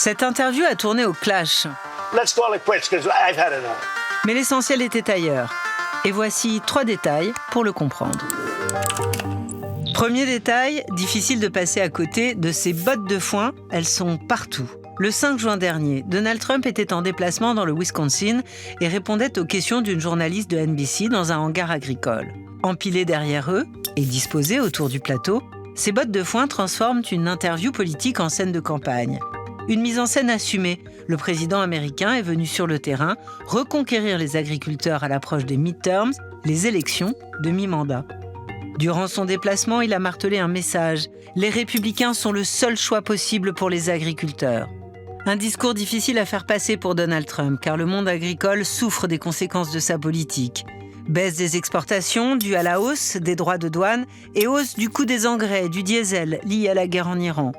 Cette interview a tourné au clash. Let's call it quits because I've had enough. Mais l'essentiel était ailleurs. Et voici 3 détails pour le comprendre. Premier détail, difficile de passer à côté de ces bottes de foin, elles sont partout. Le 5 juin dernier, Donald Trump était en déplacement dans le Wisconsin et répondait aux questions d'une journaliste de NBC dans un hangar agricole. Empilées derrière eux et disposées autour du plateau, ces bottes de foin transforment une interview politique en scène de campagne. Une mise en scène assumée. Le président américain est venu sur le terrain reconquérir les agriculteurs à l'approche des midterms, les élections de mi-mandat. Durant son déplacement, il a martelé un message. Les républicains sont le seul choix possible pour les agriculteurs. Un discours difficile à faire passer pour Donald Trump, car le monde agricole souffre des conséquences de sa politique. Baisse des exportations due à la hausse des droits de douane et hausse du coût des engrais, du diesel lié à la guerre en Iran.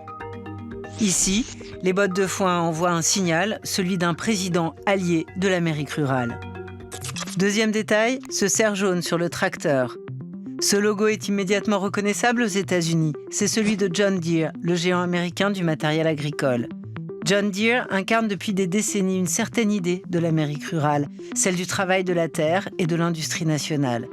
Ici, les bottes de foin envoient un signal, celui d'un président allié de l'Amérique rurale. Deuxième détail, ce cerf jaune sur le tracteur. Ce logo est immédiatement reconnaissable aux États-Unis. C'est celui de John Deere, le géant américain du matériel agricole. John Deere incarne depuis des décennies une certaine idée de l'Amérique rurale, celle du travail de la terre et de l'industrie nationale.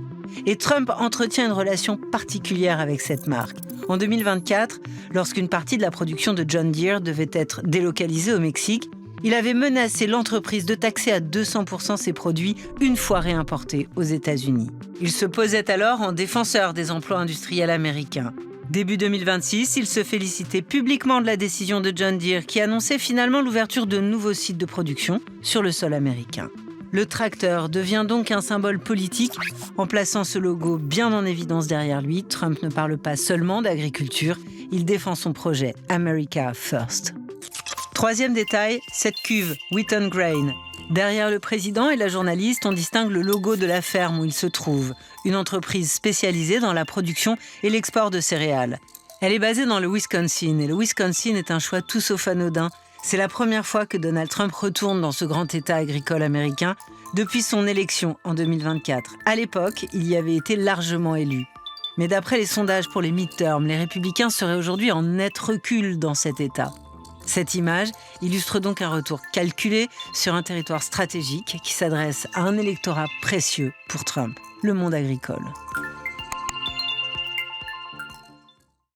Et Trump entretient une relation particulière avec cette marque. En 2024, lorsqu'une partie de la production de John Deere devait être délocalisée au Mexique, il avait menacé l'entreprise de taxer à 200% ses produits une fois réimportés aux États-Unis. Il se posait alors en défenseur des emplois industriels américains. Début 2026, il se félicitait publiquement de la décision de John Deere qui annonçait finalement l'ouverture de nouveaux sites de production sur le sol américain. Le tracteur devient donc un symbole politique. En plaçant ce logo bien en évidence derrière lui, Trump ne parle pas seulement d'agriculture, il défend son projet America First. Troisième détail, cette cuve Wheaton Grain. Derrière le président et la journaliste, on distingue le logo de la ferme où il se trouve, une entreprise spécialisée dans la production et l'export de céréales. Elle est basée dans le Wisconsin et le Wisconsin est un choix tout sauf anodin. C'est la première fois que Donald Trump retourne dans ce grand État agricole américain depuis son élection en 2024. À l'époque, il y avait été largement élu. Mais d'après les sondages pour les midterms, les républicains seraient aujourd'hui en net recul dans cet État. Cette image illustre donc un retour calculé sur un territoire stratégique qui s'adresse à un électorat précieux pour Trump, le monde agricole.